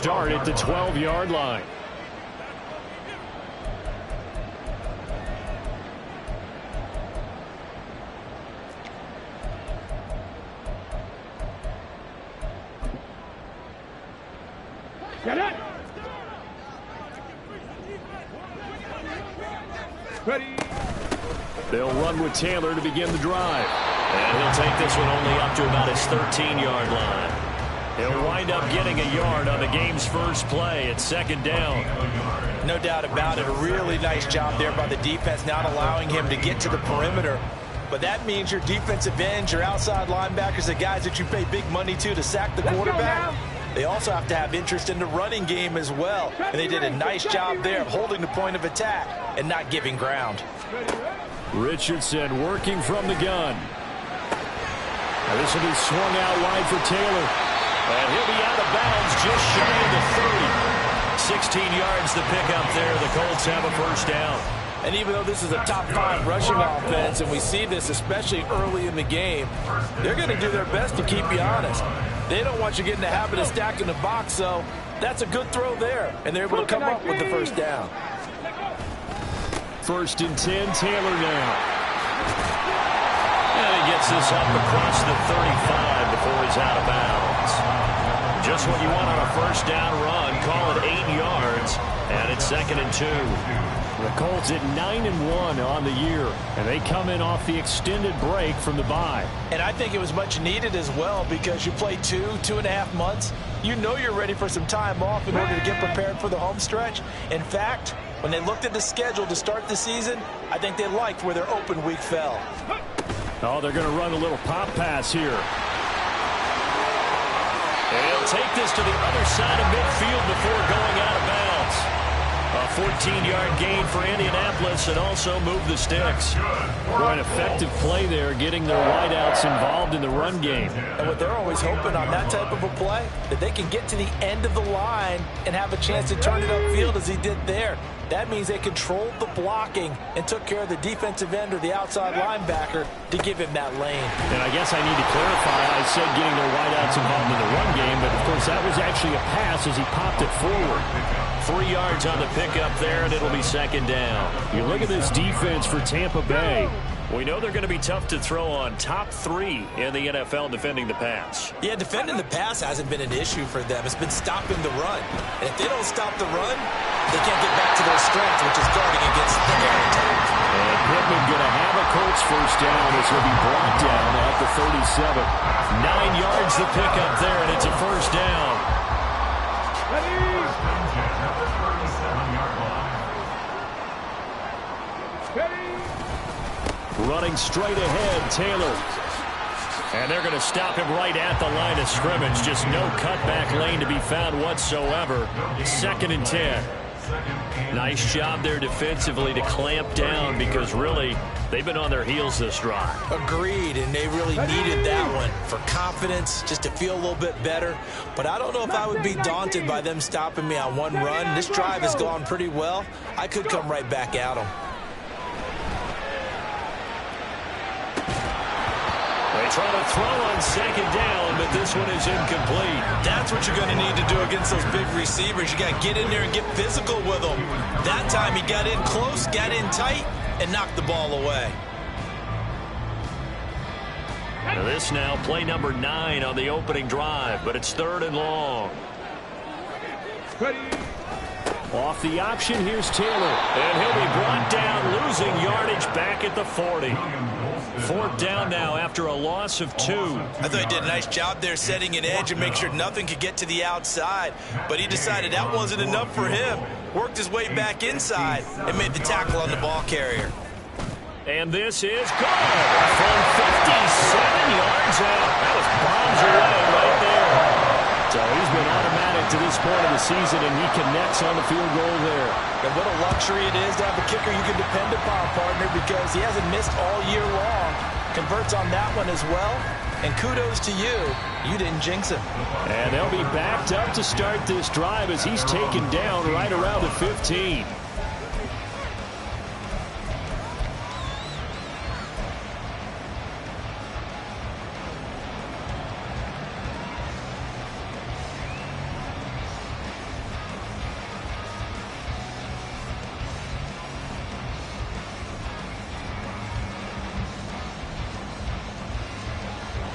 start at the 12-yard line. Get it. Ready. They'll run with Taylor to begin the drive. And he'll take this one only up to about his 13-yard line. He'll wind up getting a yard on the game's first play at second down. No doubt about it. A really nice job there by the defense, not allowing him to get to the perimeter. But that means your defensive ends, your outside linebackers, the guys that you pay big money to sack the quarterback, they also have to have interest in the running game as well. And they did a nice job there of holding the point of attack and not giving ground. Richardson working from the gun. Now this will be swung out wide for Taylor. And he'll be out of bounds just shy of the 30. 16 yards the pickup there. The Colts have a first down. And even though this is a top-5 rushing offense, and we see this especially early in the game, they're going to do their best to keep you honest. They don't want you getting the habit of stacking the box, so that's a good throw there. And they're able to come up with the first down. 1st and 10, Taylor now. And he gets this up across the 35 before he's out of bounds. Just what you want on a first down run. Call it 8 yards. And it's 2nd and 2. The Colts at 9-1 on the year. And they come in off the extended break from the bye. And I think it was much needed as well because you play 2.5 months. You know you're ready for some time off in order to get prepared for the home stretch. In fact, when they looked at the schedule to start the season, I think they liked where their open week fell. Oh, they're going to run a little pop pass here. And he'll take this to the other side of midfield before going out of bounds. A 14-yard gain for Indianapolis and also move the sticks. Boy, an effective play there, getting their wideouts involved in the run game. And what they're always hoping on that type of a play, that they can get to the end of the line and have a chance to turn it upfield as he did there. That means they controlled the blocking and took care of the defensive end or the outside linebacker to give him that lane. And I guess I need to clarify, I said getting their wideouts involved in the run game, but of course that was actually a pass as he popped it forward. 3 yards on the pickup there, and it'll be 2nd down. You look at this defense for Tampa Bay. We know they're going to be tough to throw on. Top 3 in the NFL defending the pass. Yeah, defending the pass hasn't been an issue for them. It's been stopping the run. And if they don't stop the run, they can't get back to their strength, which is guarding against the air attack. And Pittman going to have a Colts first down as he'll be brought down at the 37. 9 yards the pickup there, and it's a first down. Running straight ahead, Taylor. And they're going to stop him right at the line of scrimmage. Just no cutback lane to be found whatsoever. 2nd and 10. Nice job there defensively to clamp down because really they've been on their heels this drive. Agreed, and they really needed that one for confidence, just to feel a little bit better. But I don't know if I would be daunted by them stopping me on one run. This drive has gone pretty well. I could come right back at them. They try to throw on 2nd down, but this one is incomplete. That's what you're going to need to do against those big receivers. You got to get in there and get physical with them. That time he got in close, got in tight, and knocked the ball away. Now this now play number 9 on the opening drive, but it's 3rd and long. Off the option, here's Taylor. And he'll be brought down, losing yardage back at the 40. 4th down now after a loss of 2. I thought he did a nice job there setting an edge and make sure nothing could get to the outside. But he decided that wasn't enough for him. Worked his way back inside and made the tackle on the ball carrier. And this is good from 57 yards out. That was bombs away right there. So he's been automatic to this point of the season, and he connects on the field goal there. And what a luxury it is to have a kicker you can depend upon, partner, because he hasn't missed all year long. Converts on that one as well. And kudos to you. You didn't jinx him. And they'll be backed up to start this drive as he's taken down right around the 15.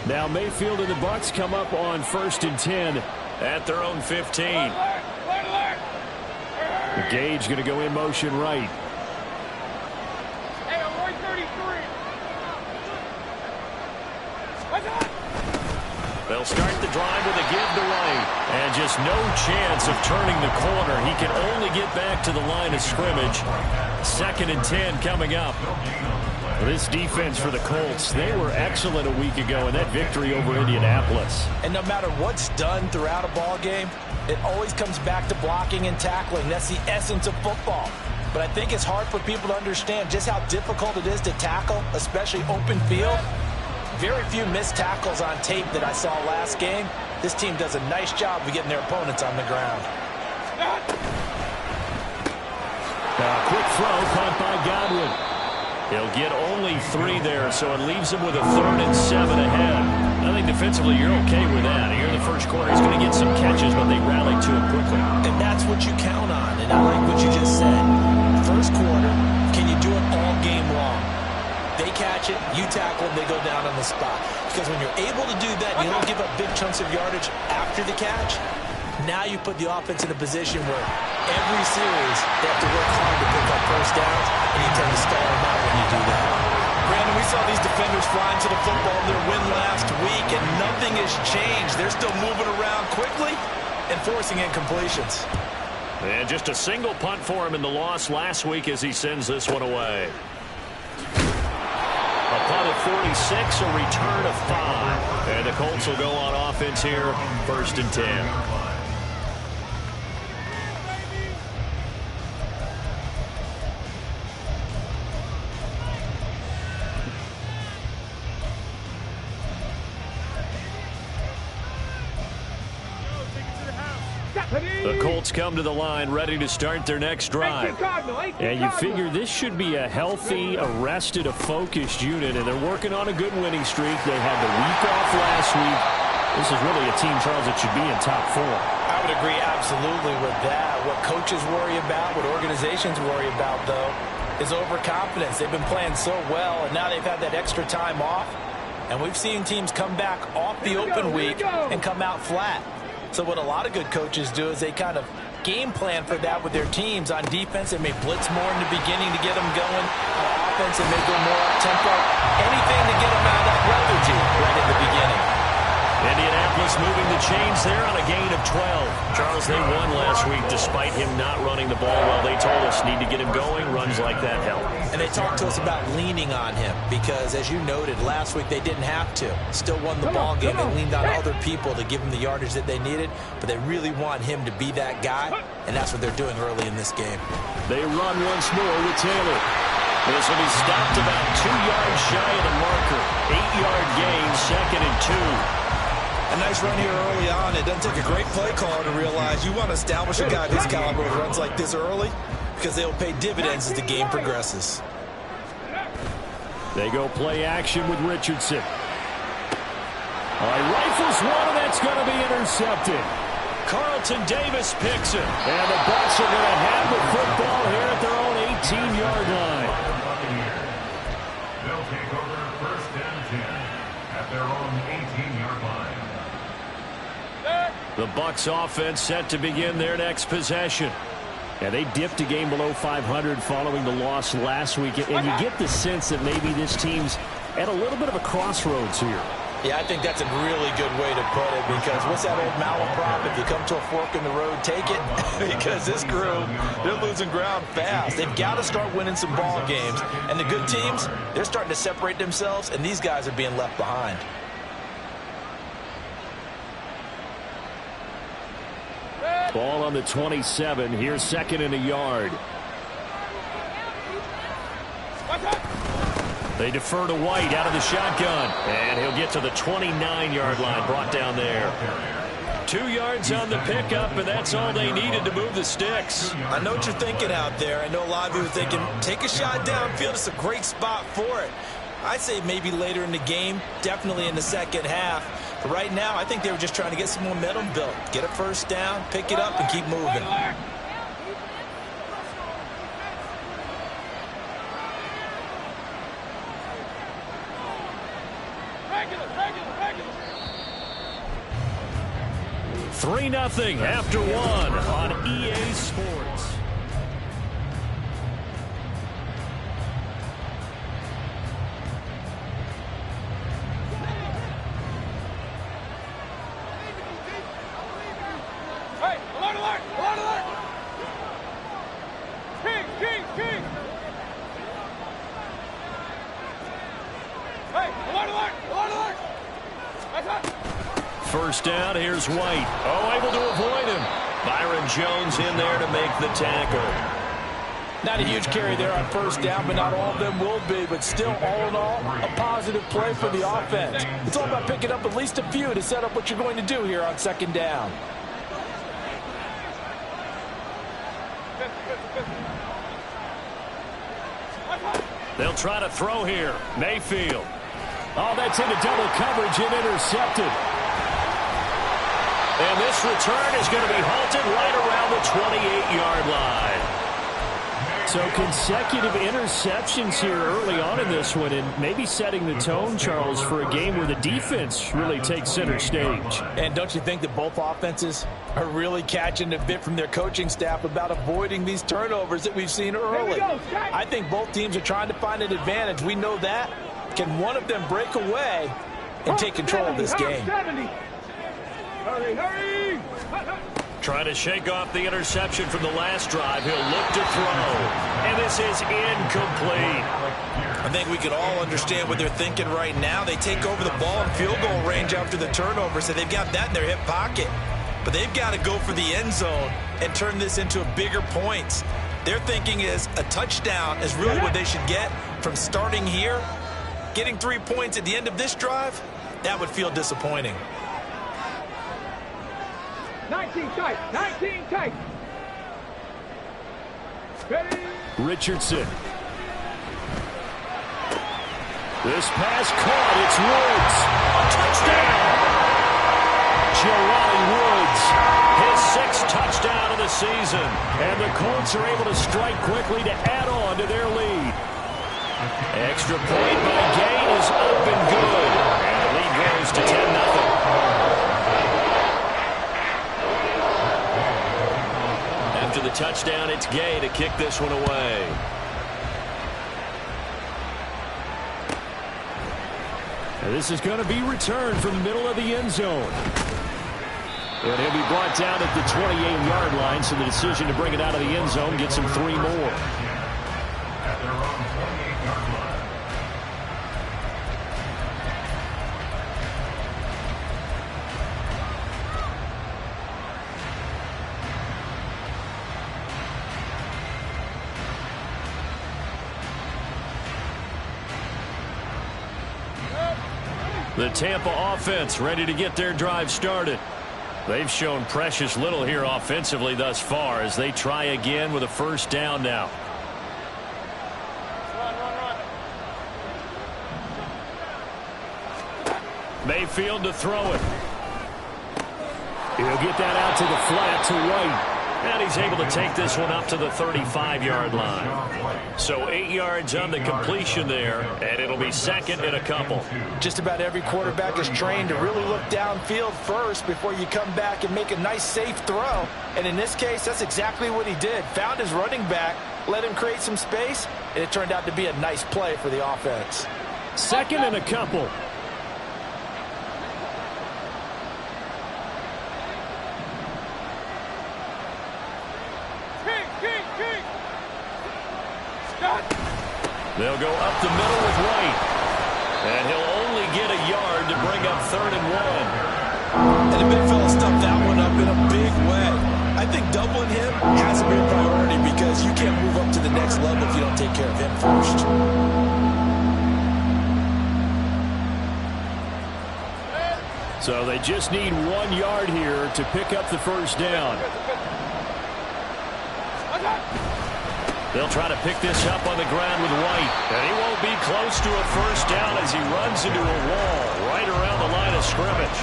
Now Mayfield and the Bucs come up on 1st and 10 at their own 15. Gage going to go in motion right. Hey, I'm right 33. They'll start the drive with a give to White. And just no chance of turning the corner. He can only get back to the line of scrimmage. 2nd and 10 coming up. This defense for the Colts, they were excellent a week ago in that victory over Indianapolis. And no matter what's done throughout a ball game, it always comes back to blocking and tackling. That's the essence of football. But I think it's hard for people to understand just how difficult it is to tackle, especially open field. Very few missed tackles on tape that I saw last game. This team does a nice job of getting their opponents on the ground. Quick throw caught by Godwin. He'll get only 3 there, so it leaves him with a 3rd and 7 ahead. I think defensively you're okay with that. Here in the first quarter, he's going to get some catches, but they rally to him quickly. And that's what you count on, and I like what you just said. First quarter, can you do it all game long? They catch it, you tackle them, they go down on the spot. Because when you're able to do that, you don't give up big chunks of yardage after the catch. Now you put the offense in a position where every series they have to work hard to pick up first downs, and you tend to stall them out when you do that. Brandon, we saw these defenders flying to the football in their win last week, and nothing has changed. They're still moving around quickly and forcing incompletions. And just a single punt for him in the loss last week as he sends this one away. A punt at 46, a return of 5. And the Colts will go on offense here, 1st and 10. The Colts come to the line ready to start their next drive. And you figure this should be a healthy, arrested, a focused unit, and they're working on a good winning streak. They had the week off last week. This is really a team, Charles, that should be in top 4. I would agree absolutely with that. What coaches worry about, what organizations worry about, though, is overconfidence. They've been playing so well, and now they've had that extra time off. And we've seen teams come back off the open week and come out flat. So what a lot of good coaches do is they kind of game plan for that with their teams. On defense, they may blitz more in the beginning to get them going. On offense, they may go more up-tempo. Anything to get them out of that lethargy right in the beginning. Indianapolis moving the chains there on a gain of 12. Charles, they won last week despite him not running the ball well. They told us need to get him going. Runs like that help. And they talked to us about leaning on him because, as you noted, last week they didn't have to. Still won the ball game. They leaned on other people to give them the yardage that they needed, but they really want him to be that guy, and that's what they're doing early in this game. They run once more with Taylor. This will be stopped about 2 yards shy of the marker. 8-yard gain, 2nd and 2. A nice run here early on. It doesn't take a great play caller to realize you want to establish a guy of his caliber who runs like this early because they'll pay dividends as the game progresses. They go play action with Richardson. All right, rifles one, and that's going to be intercepted. Carlton Davis picks it. And the Bucs are going to have the football here at their own 18-yard line. They'll take over 1st and 10 at their own 18-yard line. The Bucs offense set to begin their next possession. And they dipped a game below 500 following the loss last week. And you get the sense that maybe this team's at a little bit of a crossroads here. Yeah, I think that's a really good way to put it because what's that old malaprop? If you come to a fork in the road, take it. Because this group, they're losing ground fast. They've got to start winning some ball games. And the good teams, they're starting to separate themselves, and these guys are being left behind. Ball on the 27. Here's 2nd and a yard. They defer to White out of the shotgun. And he'll get to the 29-yard line, brought down there. 2 yards on the pickup, and that's all they needed to move the sticks. I know what you're thinking out there. I know a lot of you are thinking, take a shot downfield. It's a great spot for it. I'd say maybe later in the game, definitely in the second half. But right now, I think they were just trying to get some momentum built. Get a first down, pick it up, and keep moving. 3-0 after one on EA Sports. Hey, alert, alert, alert, alert! King, king, king! Hey, alert, alert, alert, alert! That's up! First down, here's White. Oh, able to avoid him. Byron Jones in there to make the tackle. Not a huge carry there on first down, but not all of them will be. But still, all in all, a positive play for the offense. It's all about picking up at least a few to set up what you're going to do here on second down. They'll try to throw here. Mayfield. Oh, that's into double coverage and intercepted. And this return is going to be halted right around the 28-yard line. So consecutive interceptions here early on in this one, and maybe setting the tone, Charles, for a game where the defense really takes center stage. And don't you think that both offenses are really catching a bit from their coaching staff about avoiding these turnovers that we've seen early? I think both teams are trying to find an advantage. We know that. Can one of them break away and take control of this game? Hurry, hurry! Trying to shake off the interception from the last drive. He'll look to throw. And this is incomplete. I think we could all understand what they're thinking right now. They take over the ball in field goal range after the turnover, so they've got that in their hip pocket. But they've got to go for the end zone and turn this into bigger points. Their thinking is a touchdown is really what they should get from starting here. Getting 3 points at the end of this drive, that would feel disappointing. 19 tight, 19 tight. Ready? Richardson. This pass caught. It's Woods. A touchdown. Jelani Woods, his 6th touchdown of the season. And the Colts are able to strike quickly to add on to their lead. Extra point by Gay is up and good. And the lead grows to 10-0. After the touchdown, it's Gay to kick this one away. And this is going to be returned from the middle of the end zone. And he'll be brought down at the 28-yard line, so the decision to bring it out of the end zone gets him 3 more. At their own 28-yard line. The Tampa offense ready to get their drive started. They've shown precious little here offensively thus far as they try again with a first down now. Mayfield to throw it. He'll get that out to the flat to White. And he's able to take this one up to the 35-yard line. So 8 yards on the completion there, and it'll be second and a couple. Just about every quarterback is trained to really look downfield first before you come back and make a nice, safe throw. And in this case, that's exactly what he did. Found his running back, let him create some space, and it turned out to be a nice play for the offense. Second and a couple. They'll go up the middle with White. And he'll only get a yard to bring up 3rd and 1. And the big fella stuffed that one up in a big way. I think doubling him has to be a priority because you can't move up to the next level if you don't take care of him first. So they just need 1 yard here to pick up the first down. They'll try to pick this up on the ground with White. And he won't be close to a first down as he runs into a wall right around the line of scrimmage.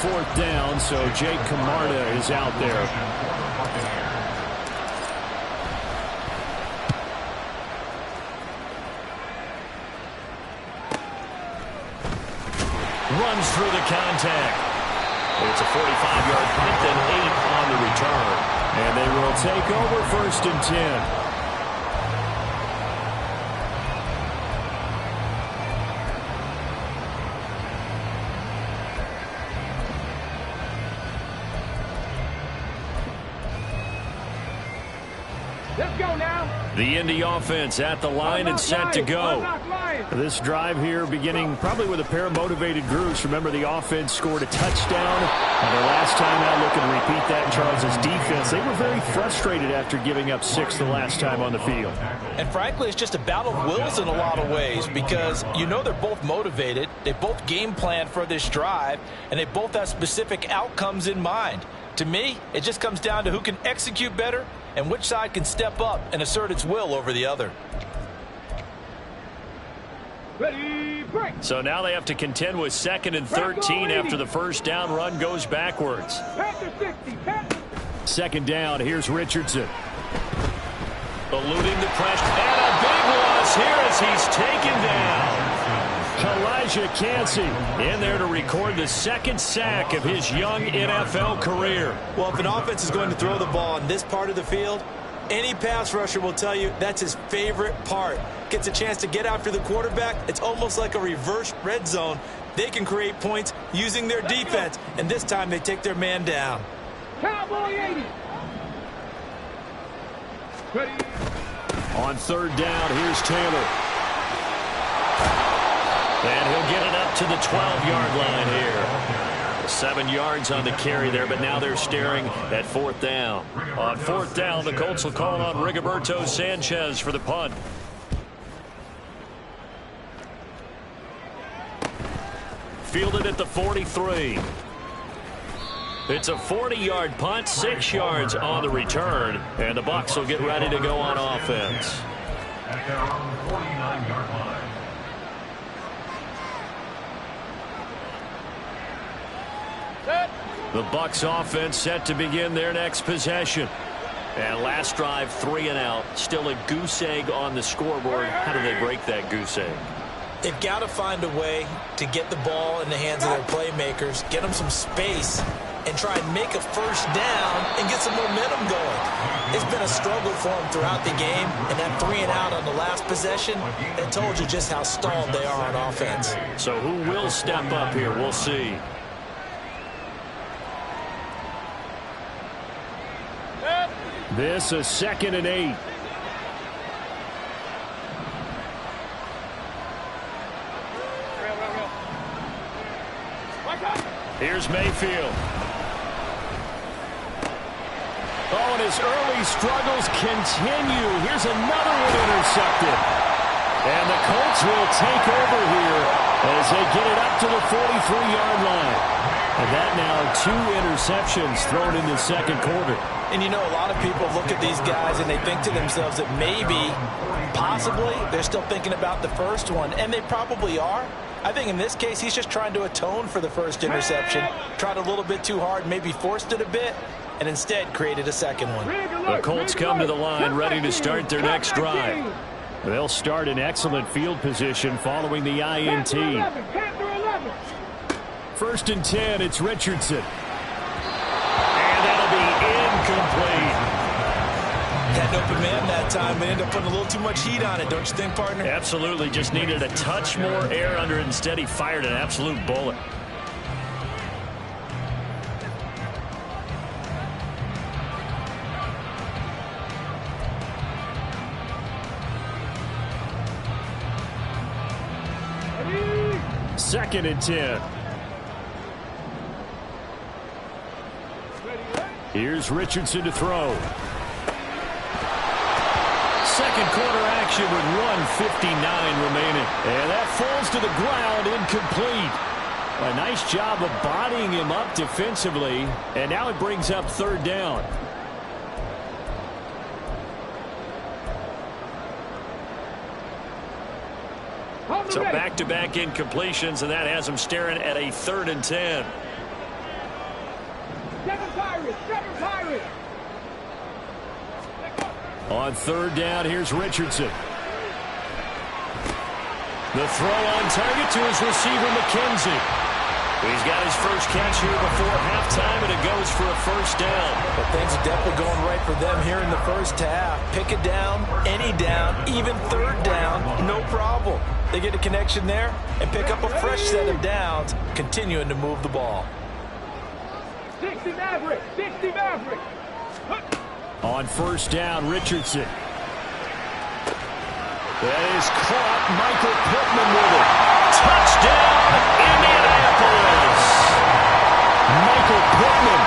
4th down, so Jake Camarda is out there. Runs through the contact. It's a 45-yard punt, then 8 on the return. And they will take over 1st and 10. Let's go now. The Indy offense at the line and set to go. This drive here beginning probably with a pair of motivated groups. Remember, the offense scored a touchdown. And their last time out, looking to repeat that in Charles' defense. They were very frustrated after giving up 6 the last time on the field. And frankly, it's just a battle of wills in a lot of ways because you know they're both motivated. They both game plan for this drive, and they both have specific outcomes in mind. To me, it just comes down to who can execute better and which side can step up and assert its will over the other. Ready, break. So now they have to contend with 2nd and 13 after the first down run goes backwards. Panther 60, Panther. 2nd down, here's Richardson. Eluding the pressure, and a big loss here as he's taken down. Elijah Cansey in there to record the 2nd sack of his young NFL career. Well, if an offense is going to throw the ball in this part of the field, any pass rusher will tell you that's his favorite part. Gets a chance to get after the quarterback. It's almost like a reverse red zone. They can create points using their defense, and this time they take their man down. Cowboy 80. Ready. On 3rd down, here's Taylor. And he'll get it up to the 12-yard line here. 7 yards on the carry there, but now they're staring at 4th down. On 4th down, the Colts will call on Rigoberto Sanchez for the punt. Fielded at the 43. It's a 40-yard punt, 6 yards on the return, and the Bucs will get ready to go on offense. At their own 49-yard line. The Bucs offense set to begin their next possession. And last drive, 3 and out. Still a goose egg on the scoreboard. How do they break that goose egg? They've got to find a way to get the ball in the hands of their playmakers, get them some space, and try and make a first down and get some momentum going. It's been a struggle for them throughout the game, and that 3 and out on the last possession, that told you just how stalled they are on offense. So who will step up here? We'll see. This is 2nd and 8. Here's Mayfield. Oh, and his early struggles continue. Here's another one intercepted. And the Colts will take over here as they get it up to the 43-yard line. And that now 2 interceptions thrown in the 2nd quarter. And you know, a lot of people look at these guys and they think to themselves that maybe, possibly, they're still thinking about the first one. And they probably are. I think in this case, he's just trying to atone for the first interception. Tried a little bit too hard, maybe forced it a bit, and instead created a 2nd one. The Colts come to the line ready to start their next drive. They'll start in excellent field position following the INT. 1st and 10, it's Richardson. And that'll be incomplete. Had an open man that time, but ended up putting a little too much heat on it, don't you think, partner? Absolutely. Just needed a touch more air under it. Instead, he fired an absolute bullet. Second and 10. Here's Richardson to throw. 2nd quarter action with 1:59 remaining. And that falls to the ground, incomplete. A nice job of bodying him up defensively. And now it brings up 3rd down. So back-to-back incompletions, and that has him staring at a 3rd and 10. 7 Pirates, 7 Pirates. On 3rd down, here's Richardson. The throw on target to his receiver, McKenzie. He's got his first catch here before halftime, and it goes for a first down. But things are definitely going right for them here in the first half. Pick it down, any down, even third down, no problem. They get a connection there and pick up a fresh set of downs, continuing to move the ball. 60 Maverick, 60 Maverick. On first down, Richardson. That is caught. Michael Pittman with it. Touchdown, Indianapolis. Michael Pittman.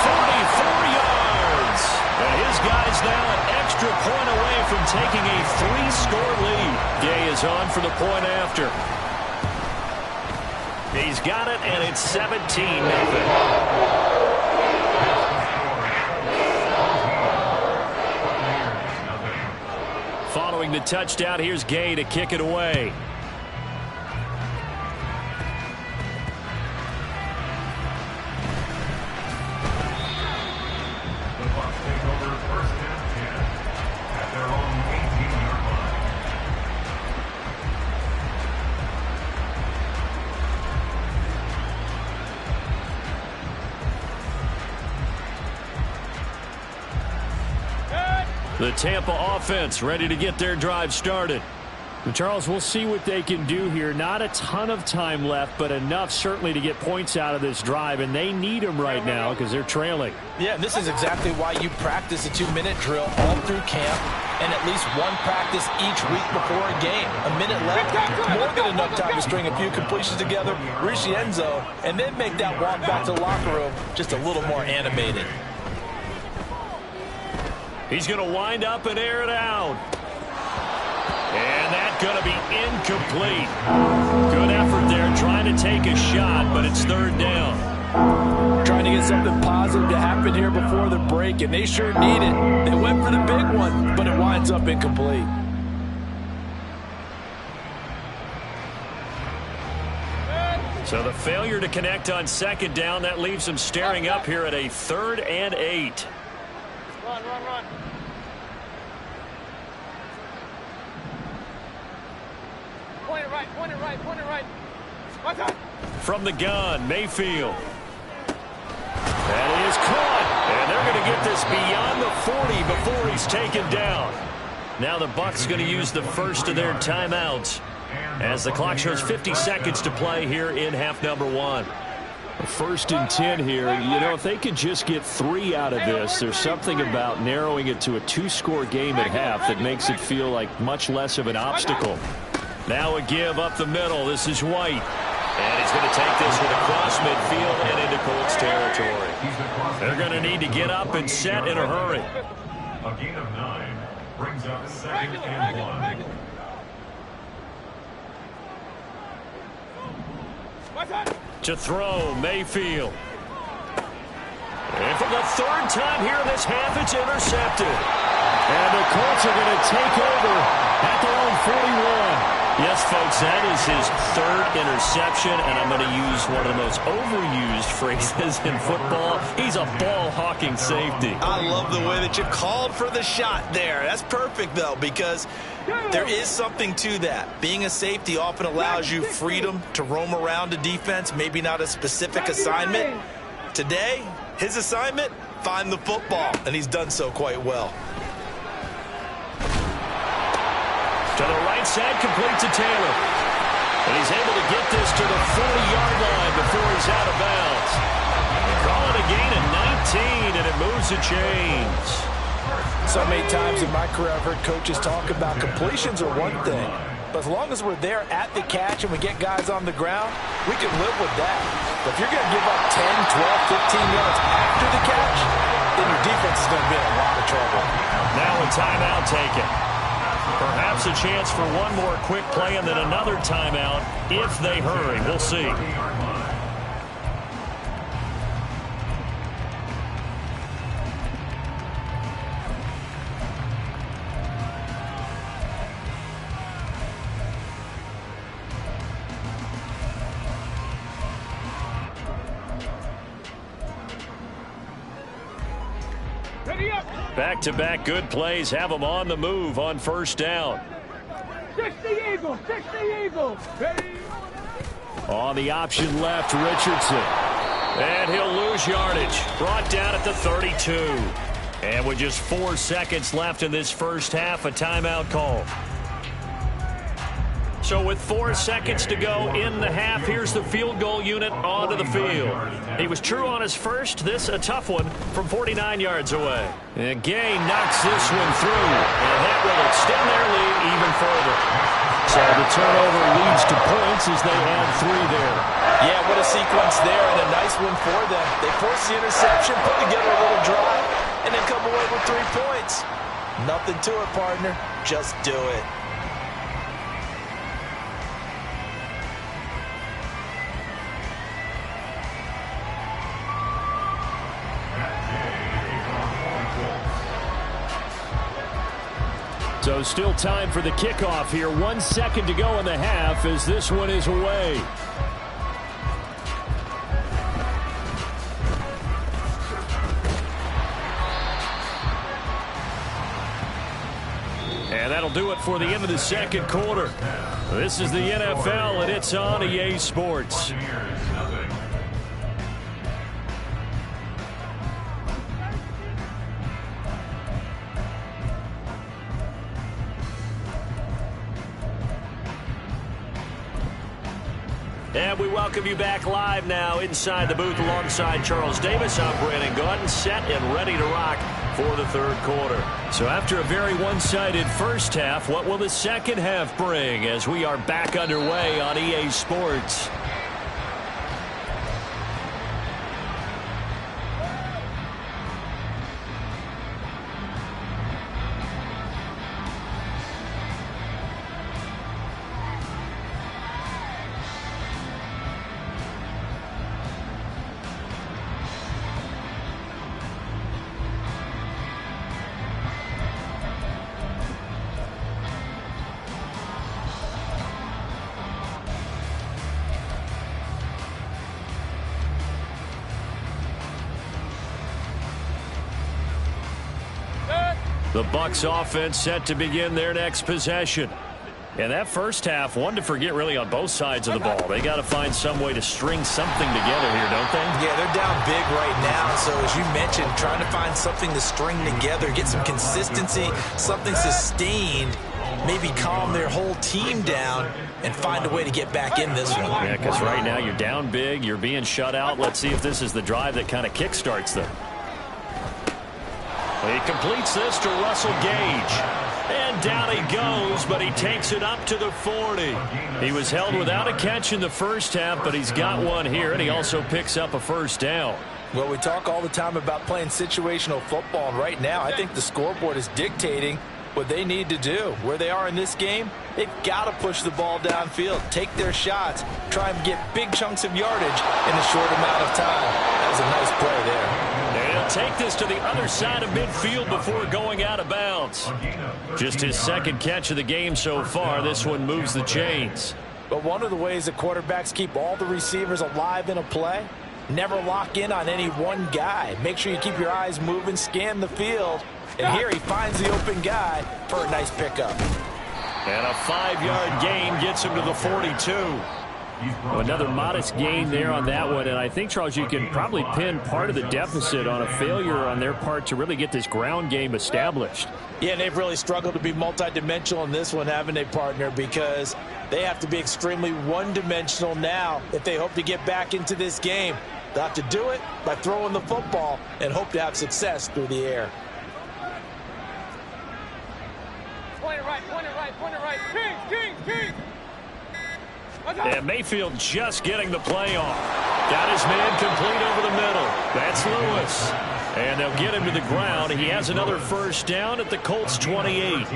44 yards. And his guys now an extra point away from taking a 3-score lead. Gay is on for the point after. He's got it, and it's 17-0. Following the touchdown, here's Gay to kick it away. The Bucs take over first and 10 at their own 18-yard line. The Tampa offense ready to get their drive started. And Charles, we'll see what they can do here. Not a ton of time left, but enough certainly to get points out of this drive, and they need them right now because they're trailing. Yeah, and this is exactly why you practice a 2-minute drill all through camp and at least one practice each week before a game. A minute left, more than enough time to string a few completions together, reach the end zone, and then make that walk back to the locker room just a little more animated. He's going to wind up and air it out. And that's going to be incomplete. Good effort there trying to take a shot, but it's third down. Trying to get something positive to happen here before the break, and they sure need it. They went for the big one, but it winds up incomplete. So the failure to connect on second down, that leaves them staring up here at a 3rd and 8. Run. Point it right. Watch out. From the gun, Mayfield. That is caught. And they're going to get this beyond the 40 before he's taken down. Now the Bucs going to use the first of their timeouts as the clock shows 50 seconds to play here in half number 1. 1st and 10 here. You know, if they could just get 3 out of this, there's something about narrowing it to a 2-score game at half that makes it feel like much less of an obstacle. Now a give up the middle. This is White. And he's going to take this with across midfield and into Colts territory. They're going to need to get up and set in a hurry. A gain of 9 brings up 2nd and 1. To throw, Mayfield. And for the 3rd time here in this half, it's intercepted. And the Colts are going to take over at their own 41. Yes, folks, that is his 3rd interception, and I'm going to use one of the most overused phrases in football. He's a ball-hawking safety. I love the way that you called for the shot there. That's perfect, though, because there is something to that. Being a safety often allows you freedom to roam around a defense, maybe not a specific assignment. Today, his assignment, find the football, and he's done so quite well. To the right side, complete to Taylor. And he's able to get this to the 40-yard line before he's out of bounds. They call it a gain of 19, and it moves the chains. So many times in my career I've heard coaches talk about completions are one thing, but as long as we're there at the catch and we get guys on the ground, we can live with that. But if you're going to give up 10, 12, 15 yards after the catch, then your defense is going to be in a lot of trouble. Now a timeout taken. Perhaps a chance for one more quick play and then another timeout if they hurry. We'll see. Back-to-back good plays have them on the move on first down. 60 Eagles, 60 Eagles. Ready. On the option left, Richardson. And he'll lose yardage. Brought down at the 32. And with just 4 seconds left in this first half, a timeout call. So with 4 seconds to go in the half, here's the field goal unit onto the field. He was true on his first. This a tough one from 49 yards away. And Gay knocks this one through. And that will extend their lead even further. So the turnover leads to points as they add 3 there. Yeah, what a sequence there, and a nice one for them. They force the interception, put together a little drive, and then come away with 3 points. Nothing to it, partner. Just do it. So still time for the kickoff here. 1 second to go in the half as this one is away. And that'll do it for the end of the second quarter. This is the NFL, and it's on EA Sports. And we welcome you back live now inside the booth alongside Charles Davis. I'm Brandon Gaudin, set and ready to rock for the third quarter. So after a very one-sided first half, what will the second half bring as we are back underway on EA Sports? The Bucs offense set to begin their next possession. And that first half, one to forget really on both sides of the ball. They got to find some way to string something together here, don't they? Yeah, they're down big right now. So as you mentioned, trying to find something to string together, get some consistency, something sustained, maybe calm their whole team down and find a way to get back in this one. Yeah, because right now you're down big, you're being shut out. Let's see if this is the drive that kind of kickstarts them. He completes this to Russell Gage. And down he goes, but he takes it up to the 40. He was held without a catch in the first half, but he's got one here, and he also picks up a first down. Well, we talk all the time about playing situational football, and right now I think the scoreboard is dictating what they need to do. Where they are in this game, they've got to push the ball downfield, take their shots, try and get big chunks of yardage in a short amount of time. That was a nice play there. He'll take this to the other side of midfield before going out of bounds. Just his second catch of the game so far. This one moves the chains. But one of the ways that quarterbacks keep all the receivers alive in a play, never lock in on any one guy. Make sure you keep your eyes moving, scan the field. And here he finds the open guy for a nice pickup. And a 5-yard gain gets him to the 42. Another modest gain there on that one, and I think, Charles, you can probably pin part of the deficit on a failure on their part to really get this ground game established. Yeah, and they've really struggled to be multidimensional in this one, haven't they, partner, because they have to be extremely one-dimensional now if they hope to get back into this game. They'll have to do it by throwing the football and hope to have success through the air. Point it right, point it right, point it right. King. And Mayfield just getting the play off. Got his man complete over the middle. That's Lewis. And they'll get him to the ground. He has another first down at the Colts 28. And the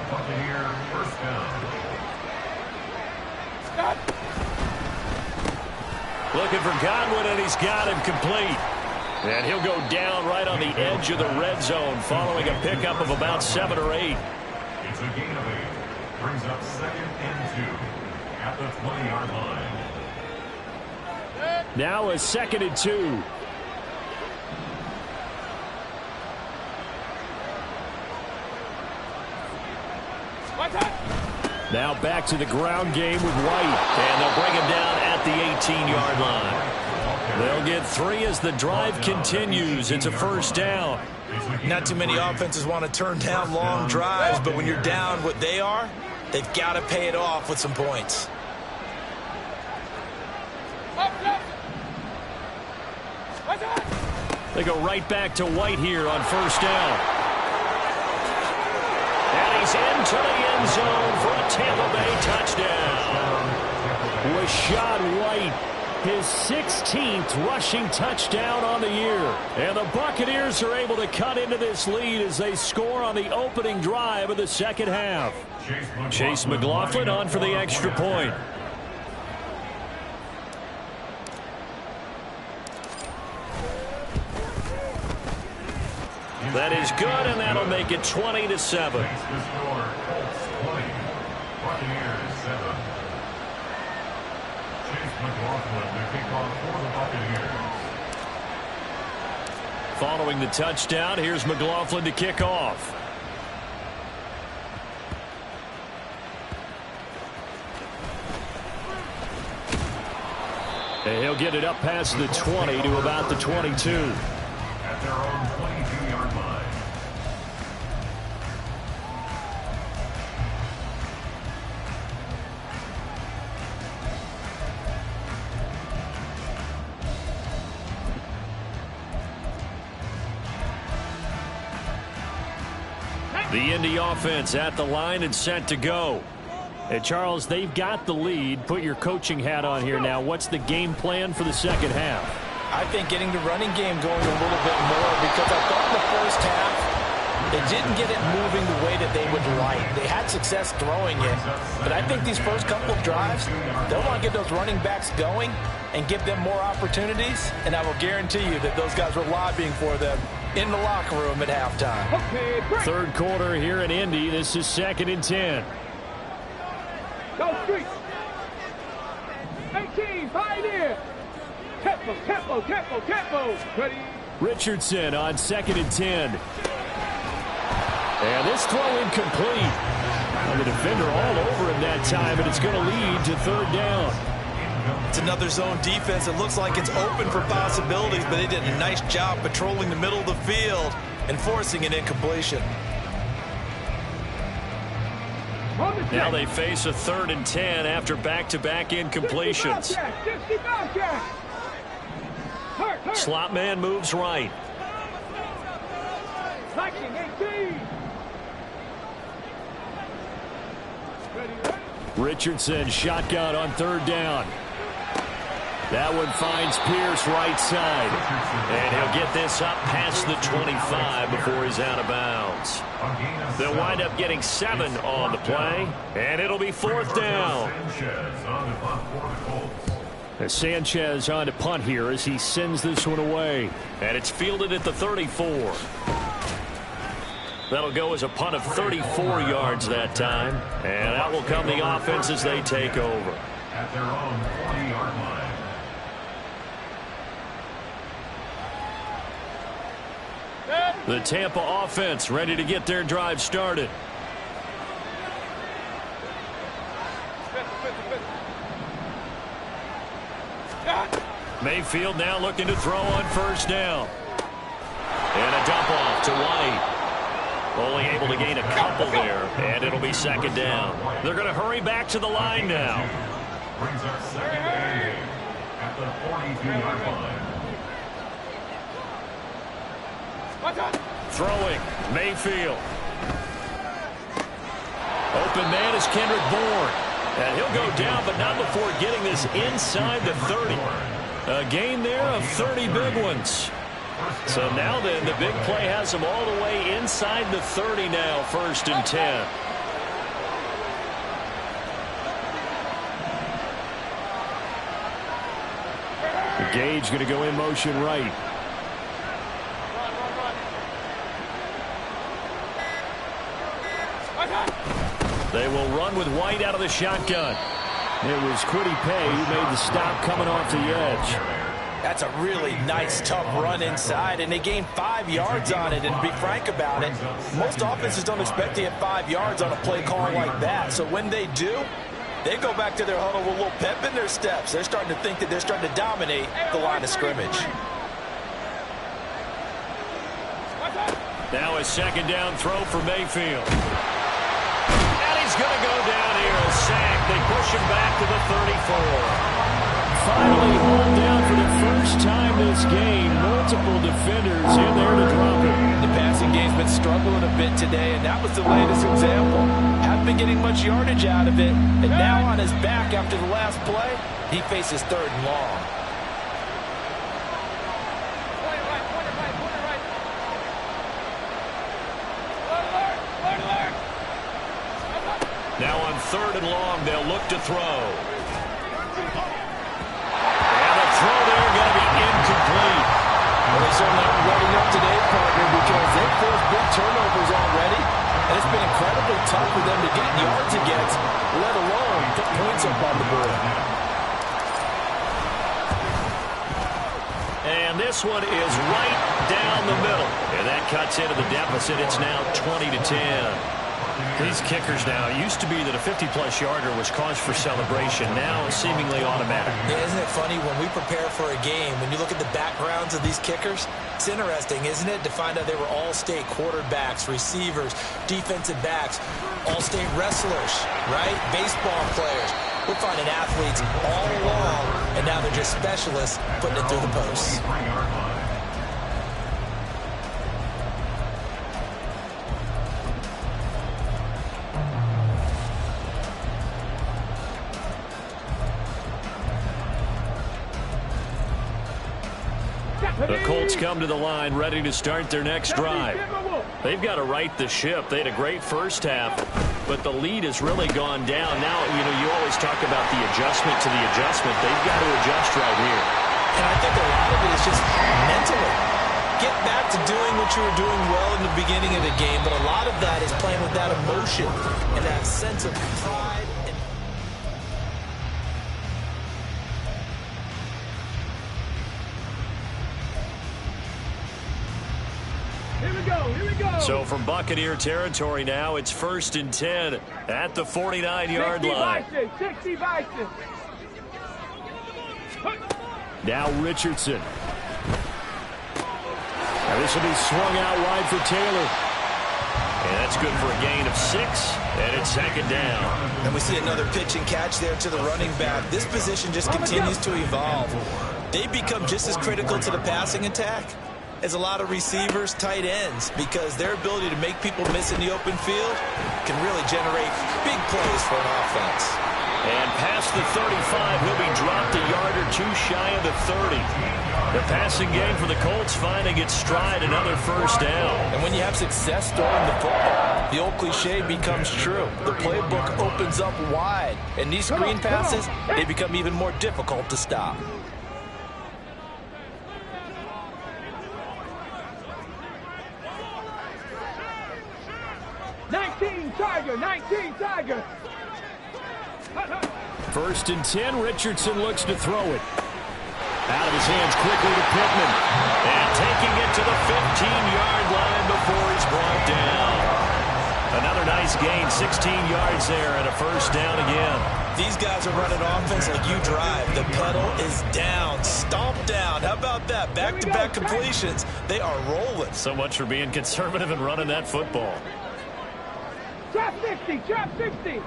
Buccaneer first down. Looking for Godwin, and he's got him complete. And he'll go down right on the edge of the red zone following a pickup of about 7 or 8. It's a gain of 8. Brings up 2nd and 2 at the 20-yard line. Now a 2nd and 2. Now back to the ground game with White. And they'll bring him down at the 18-yard line. They'll get 3 as the drive continues. It's a first down. Not too many offenses want to turn down long drives, but when you're down what they are, they've got to pay it off with some points. They go right back to White here on first down. And he's into the end zone for a Tampa Bay touchdown. Rachaad White, his 16th rushing touchdown on the year. And the Buccaneers are able to cut into this lead as they score on the opening drive of the second half. Chase McLaughlin on for the extra point. That is good, and that'll make it 20-7. Buccaneers 7. Chase McLaughlin to kick off for the Buccaneers. Following the touchdown, here's McLaughlin to kick off. And he'll get it up past the 20 to about the 22. At their own 22-yard line. The Indy offense at the line and set to go. Hey, Charles, they've got the lead. Put your coaching hat on here now. What's the game plan for the second half? I think getting the running game going a little bit more, because I thought in the first half they didn't get it moving the way that they would like. They had success throwing it, but I think these first couple of drives, they'll want to get those running backs going and give them more opportunities, and I will guarantee you that those guys were lobbying for them in the locker room at halftime. Third quarter here in Indy. This is 2nd and 10. Go street. 18, pioneer. Tempo. Ready. Richardson on 2nd and 10. And this throw incomplete. And the defender all over him that time, and it's going to lead to 3rd down. It's another zone defense. It looks like it's open for possibilities, but they did a nice job patrolling the middle of the field and forcing an incompletion. Now they face a 3rd and 10 after back-to-back incompletions. Slot man moves right. Richardson shotgun on 3rd down. That one finds Pierce right side. And he'll get this up past the 25 before he's out of bounds. They'll wind up getting 7 on the play. And it'll be 4th down. As Sanchez on to punt here as he sends this one away. And it's fielded at the 34. That'll go as a punt of 34 yards that time. And out will come the offense as they take over. At their own 20-yard line. The Tampa offense ready to get their drive started. Mayfield now looking to throw on 1st down. And a dump off to White. Only able to gain a couple there, and it'll be 2nd down. They're going to hurry back to the line now. Brings up 2nd and 8 at the 42-yard line. Throwing, Mayfield. Open man is Kendrick Bourne. And he'll go down, but not before getting this inside the 30. A gain there of 30 big ones. So now then, the big play has him all the way inside the 30 now, 1st and 10. The Gage going to go in motion right. They will run with White out of the shotgun. It was Kwity Paye who made the stop coming off the edge. That's a really nice, tough run inside, and they gained 5 yards on it. And to be frank about it, most offenses don't expect to get 5 yards on a play call like that. So when they do, they go back to their huddle with a little pep in their steps. They're starting to think that they're starting to dominate the line of scrimmage. Now a second down throw for Mayfield. And he's going to go down here. A sack. They push him back to the 34. Finally hauled down for the first time this game. Multiple defenders in there to drop it. The passing game's been struggling a bit today, and that was the latest example. Haven't been getting much yardage out of it, and now on his back after the last play, he faces 3rd and long. Now on 3rd and long, they'll look to throw. Throw there, going to be incomplete. Well, they certainly aren't ready up today, partner, because they've forced big turnovers already, and it's been incredibly tough for them to get yards against, let alone put points up on the board. And this one is right down the middle. And that cuts into the deficit. It's now 20-10. These kickers now, it used to be that a 50-plus yarder was cause for celebration. Now seemingly automatic. Yeah, isn't it funny when we prepare for a game, when you look at the backgrounds of these kickers, it's interesting, isn't it, to find out they were all-state quarterbacks, receivers, defensive backs, all-state wrestlers, right? Baseball players. We're finding athletes all along, and now they're just specialists putting it through the posts. The Colts come to the line ready to start their next drive. They've got to right the ship. They had a great first half, but the lead has really gone down. Now, you always talk about the adjustment to the adjustment. They've got to adjust right here. And I think a lot of it is just mentally. Get back to doing what you were doing well in the beginning of the game, but a lot of that is playing with that emotion and that sense of pride. So from Buccaneer territory now, it's 1st and 10 at the 49-yard line. Now Richardson. Now this will be swung out wide for Taylor. And that's good for a gain of 6, and it's 2nd down. And we see another pitch and catch there to the running back. This position just continues to evolve. They become just as critical to the passing attack as a lot of receivers, tight ends, because their ability to make people miss in the open field can really generate big plays for an offense. And past the 35, he'll be dropped a yard or two shy of the 30. The passing game for the Colts finding its stride, another 1st down. And when you have success throwing the football, the old cliche becomes true. The playbook opens up wide, and these screen passes, they become even more difficult to stop. Tiger, 19 Tiger. 1st and 10, Richardson looks to throw it. Out of his hands quickly to Pittman. And taking it to the 15-yard line before he's brought down. Another nice gain, 16 yards there, and a 1st down again. These guys are running offense like you drive. The pedal is down, stomped down. How about that? Back-to-back completions. They are rolling. So much for being conservative and running that football. Trap 60, trap 60.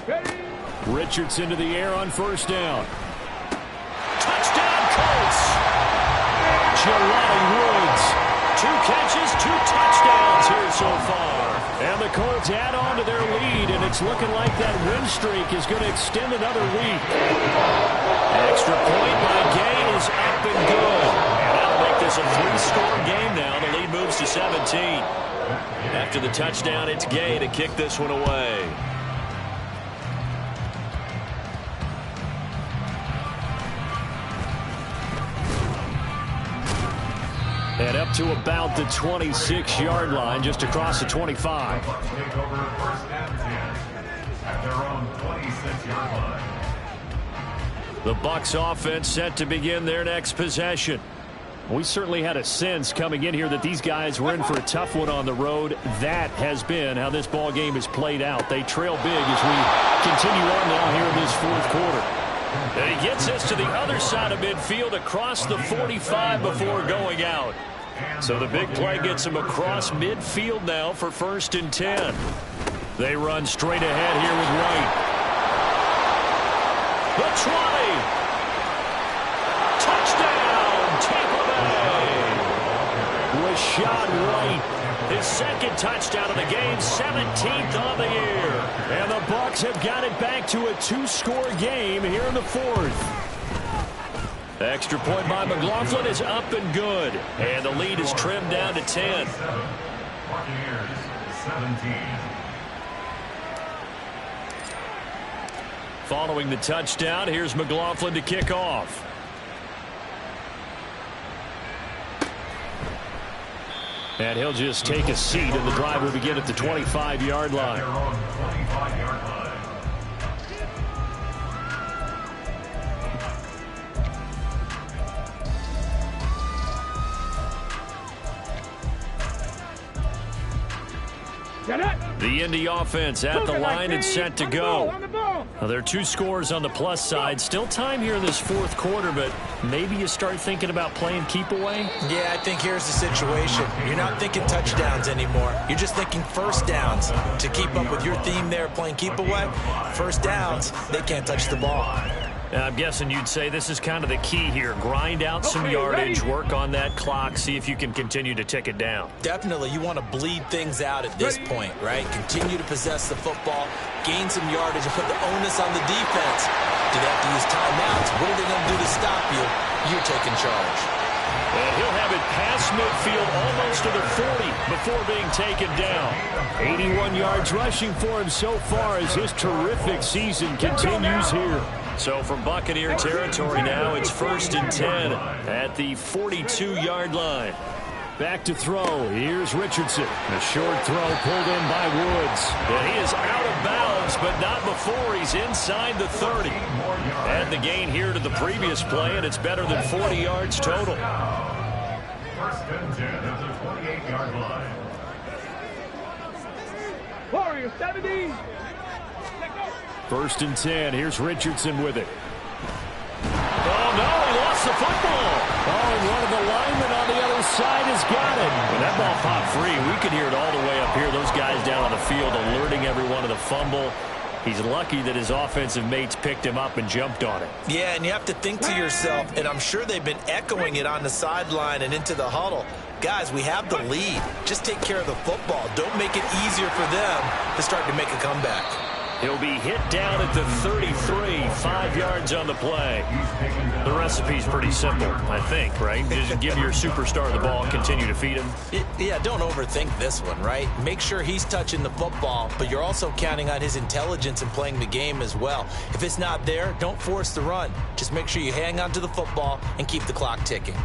Ready? Richardson to the air on 1st down. Touchdown, Colts! Jelani Woods. 2 catches, 2 touchdowns here so far. And the Colts add on to their lead, and it's looking like that win streak is going to extend another week. Extra point by Gay is up and good. And that'll make this a 3-score game now. The lead moves to 17. After the touchdown, it's Gay to kick this one away. And up to about the 26-yard line, just across the 25. Bucks take over 1st and 10 at their own 26-yard line. The Bucs offense set to begin their next possession. We certainly had a sense coming in here that these guys were in for a tough one on the road. That has been how this ball game has played out. They trail big as we continue on now here in this fourth quarter. And he gets this to the other side of midfield across the 45 before going out. So the big play gets him across midfield now for 1st and 10. They run straight ahead here with Wright. The 20. Touchdown, Tampa Bay. Rashad Wright, his second touchdown of the game, 17th on the year. And the Bucs have got it back to a 2-score game here in the fourth. Extra point by McLaughlin is up and good. And the lead is trimmed down to 10. Buccaneers 17. Following the touchdown, here's McLaughlin to kick off. And he'll just take a seat, and the drive will begin at the 25-yard line. Their own 25-yard line. The Indy offense at the line and set to go. Now, there are 2 scores on the plus side. Still time here in this fourth quarter, but maybe you start thinking about playing keep away? Yeah, I think here's the situation. You're not thinking touchdowns anymore. You're just thinking first downs. To keep up with your theme there, playing keep away, first downs, they can't touch the ball. I'm guessing you'd say this is kind of the key here. Grind out some yardage, work on that clock, see if you can continue to tick it down. Definitely, you want to bleed things out at this point, right? Continue to possess the football, gain some yardage, and put the onus on the defense. Do they have to use timeouts? What are they going to do to stop you? You're taking charge. And he'll have it past midfield almost to the 40 before being taken down. 81 yards rushing for him so far as his terrific season continues here. So from Buccaneer territory now, it's 1st and 10 at the 42-yard line. Back to throw. Here's Richardson. A short throw pulled in by Woods. And he is out of bounds, but not before he's inside the 30. And the gain here to the previous play, and it's better than 40 yards total. 1st and 10 at the 28-yard line. Warriors 70. 1st and 10. Here's Richardson with it. Oh, no, he lost the football. Oh, and one of the linemen on the other side has got it. When that ball popped free, we could hear it all the way up here. Those guys down on the field alerting everyone of the fumble. He's lucky that his offensive mates picked him up and jumped on it. Yeah, and you have to think to yourself, and I'm sure they've been echoing it on the sideline and into the huddle. Guys, we have the lead. Just take care of the football. Don't make it easier for them to start to make a comeback. He'll be hit down at the 33, 5 yards on the play. The recipe's pretty simple, I think, right? Just give your superstar the ball, continue to feed him. Yeah, don't overthink this one, right? Make sure he's touching the football, but you're also counting on his intelligence in playing the game as well. If it's not there, don't force the run. Just make sure you hang on to the football and keep the clock ticking.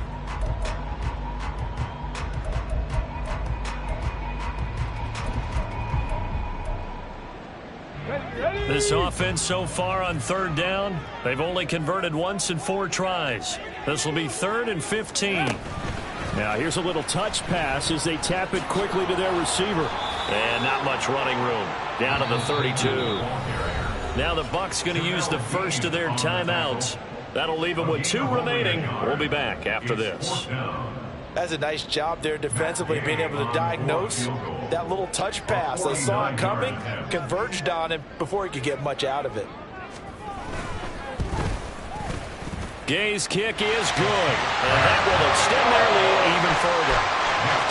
This offense so far on 3rd down, they've only converted once in 4 tries. This will be 3rd and 15. Now here's a little touch pass as they tap it quickly to their receiver. And not much running room. Down to the 32. Now the Bucs going to use the first of their timeouts. That'll leave them with 2 remaining. We'll be back after this. That's a nice job there defensively, being able to diagnose that little touch pass. They saw it coming, converged on him before he could get much out of it. Gay's kick is good, and that will extend their lead even further.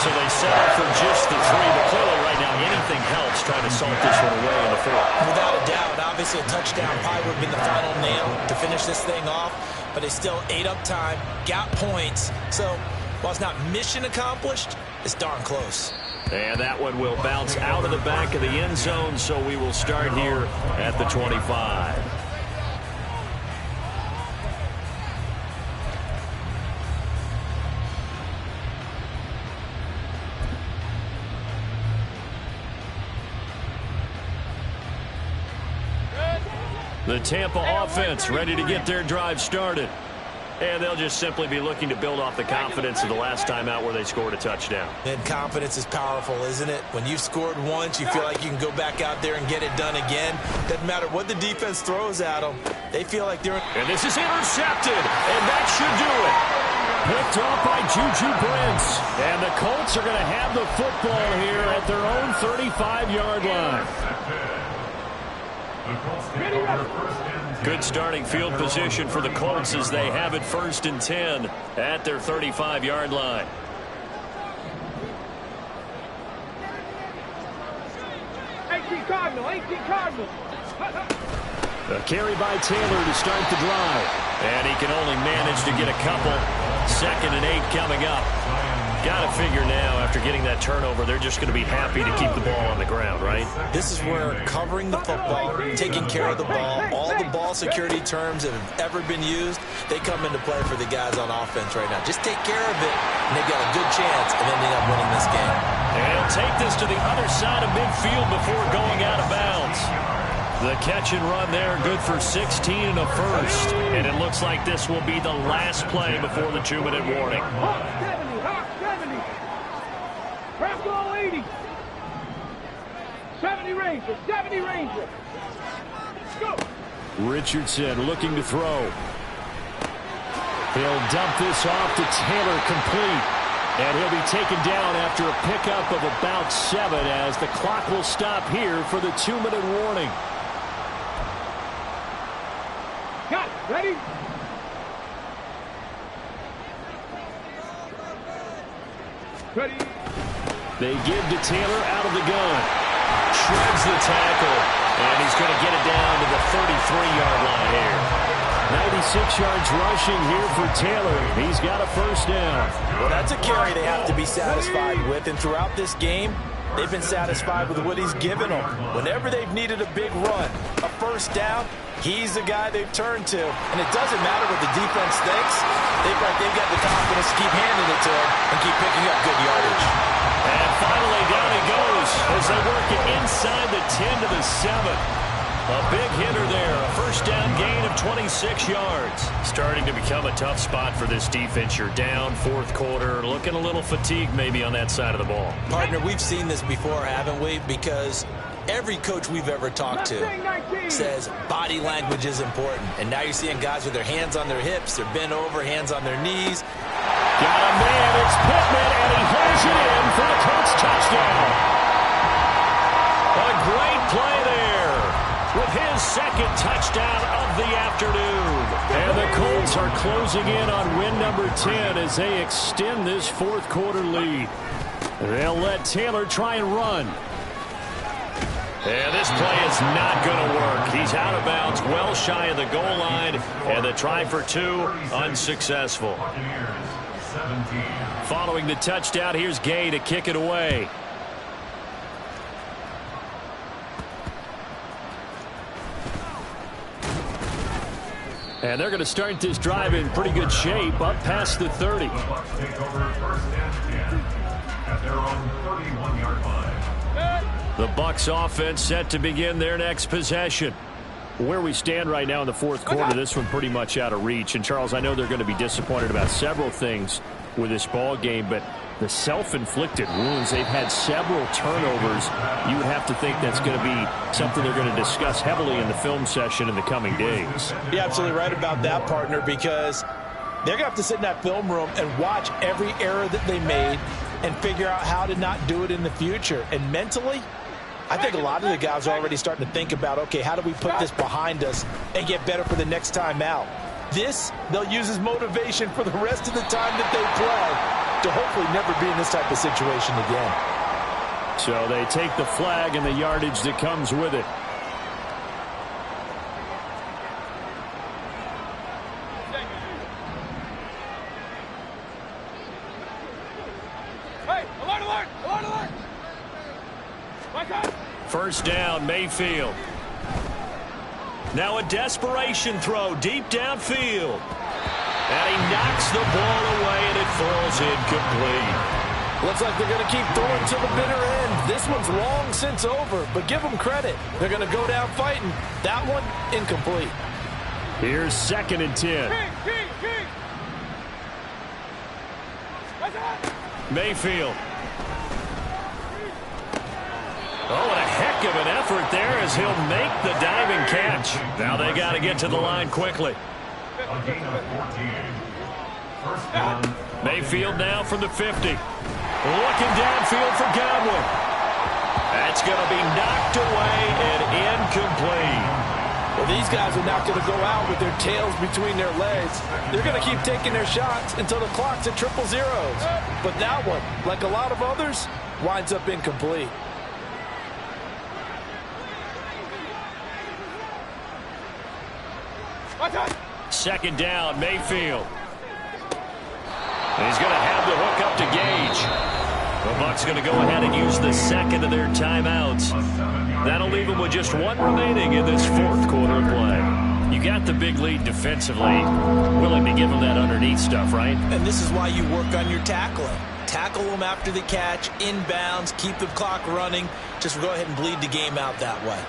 So they settle for just the 3, but clearly right now anything helps trying to salt this one away in the 4th. Without a doubt, obviously a touchdown probably would have been the final nail to finish this thing off, but they still ate up time, got points. So while it's not mission accomplished, it's darn close. And that one will bounce out of the back of the end zone, so we will start here at the 25. The Tampa offense ready to get their drive started. And they'll just simply be looking to build off the confidence of the last time out where they scored a touchdown. And confidence is powerful, isn't it? When you've scored once, you feel like you can go back out there and get it done again. Doesn't matter what the defense throws at them. They feel like they're... And this is intercepted, and that should do it. Picked off by Juju Brents. And the Colts are going to have the football here at their own 35-yard line. Good starting field position for the Colts as they have it 1st and 10 at their 35-yard line. Cardinal. A carry by Taylor to start the drive. And he can only manage to get a couple. 2nd and 8 coming up. Got to figure now, after getting that turnover, they're just going to be happy to keep the ball on the ground, right? This is where covering the football, taking care of the ball, all the ball security terms that have ever been used, they come into play for the guys on offense right now. Just take care of it, and they've got a good chance of ending up winning this game. And he'll take this to the other side of midfield before going out of bounds. The catch and run there, good for 16 and a first. And it looks like this will be the last play before the 2-minute warning. Hawk 70. Craft all 80. 70 Ranger. Go. Richardson looking to throw. He'll dump this off to Taylor, complete. And he'll be taken down after a pickup of about 7 as the clock will stop here for the 2-minute warning. Got it. Ready? Ready. They give to Taylor out of the gun. Shreds the tackle. And he's going to get it down to the 33-yard line here. 96 yards rushing here for Taylor. He's got a first down. Well, that's a carry they have to be satisfied with. And throughout this game, they've been satisfied with what he's given them. Whenever they've needed a big run, a first down, he's the guy they've turned to. And it doesn't matter what the defense thinks. They've got the confidence to keep handing it to him and keep picking up good yardage. And finally, down he goes as they work it inside the 10 to the 7. A big hitter there. A first down gain of 26 yards. Starting to become a tough spot for this defense. You're down 4th quarter. Looking a little fatigued maybe on that side of the ball. Partner, we've seen this before, haven't we? Because every coach we've ever talked to says body language is important. And now you're seeing guys with their hands on their hips. They're bent over, hands on their knees. Got a man. It's Pittman, and he holds it in for the Colts touchdown. A great play there with his 2nd touchdown of the afternoon. And the Colts are closing in on win number 10 as they extend this 4th quarter lead. They'll let Taylor try and run. And this play is not going to work. He's out of bounds, well shy of the goal line, and the try for 2 unsuccessful. Following the touchdown, here's Gay to kick it away. And they're going to start this drive in pretty good shape, up past the 30. The Bucs take over 1st and 10 at their own 31-yard line. The Bucs offense set to begin their next possession. Where we stand right now in the 4th quarter, this one pretty much out of reach. And, Charles, I know they're going to be disappointed about several things with this ball game, but the self-inflicted wounds, they've had several turnovers. You would have to think that's going to be something they're going to discuss heavily in the film session in the coming days. You're absolutely right about that, partner, because they're going to have to sit in that film room and watch every error that they made and figure out how to not do it in the future. And mentally, I think a lot of the guys are already starting to think about, okay, how do we put this behind us and get better for the next time out? This, they'll use as motivation for the rest of the time that they play to hopefully never be in this type of situation again. So they take the flag and the yardage that comes with it. Hey, alert! First down, Mayfield. Now a desperation throw deep downfield. And he knocks the ball away, and it falls incomplete. Looks like they're going to keep throwing to the bitter end. This one's long since over, but give them credit. They're going to go down fighting. That one, incomplete. Here's 2nd and 10. Mayfield. Oh, and a heck of an effort there as he'll make the diving catch. Now they got to get to the line quickly. A gain of 14. First down. Mayfield now from the 50. Looking downfield for Godwin. That's going to be knocked away and incomplete. Well, these guys are not going to go out with their tails between their legs. They're going to keep taking their shots until the clock's at triple zeros. But that one, like a lot of others, winds up incomplete. Second down, Mayfield. And he's going to have the hook up to Gage. The Bucs going to go ahead and use the second of their timeouts. That'll leave them with just one remaining in this 4th quarter of play. You got the big lead defensively. Willing to give them that underneath stuff, right? And this is why you work on your tackling. Tackle them after the catch, inbounds, keep the clock running. Just go ahead and bleed the game out that way.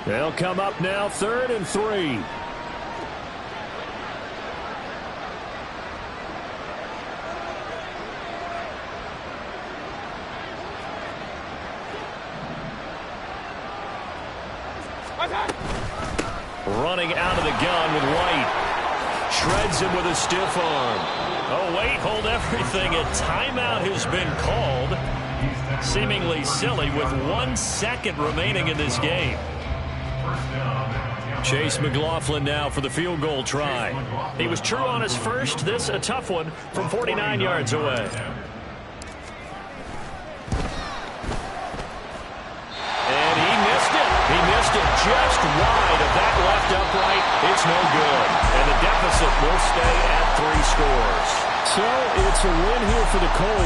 They'll come up now 3rd and 3. Running out of the gun with White. Shreds him with a stiff arm. Oh, wait, hold everything. A timeout has been called. Seemingly silly with 1 second remaining in this game. Chase McLaughlin now for the field goal try. He was true on his first. This a tough one from 49 yards away. And he missed it. He missed it just wide of that left upright. It's no good. And the deficit will stay at 3 scores. So it's a win here for the Colts.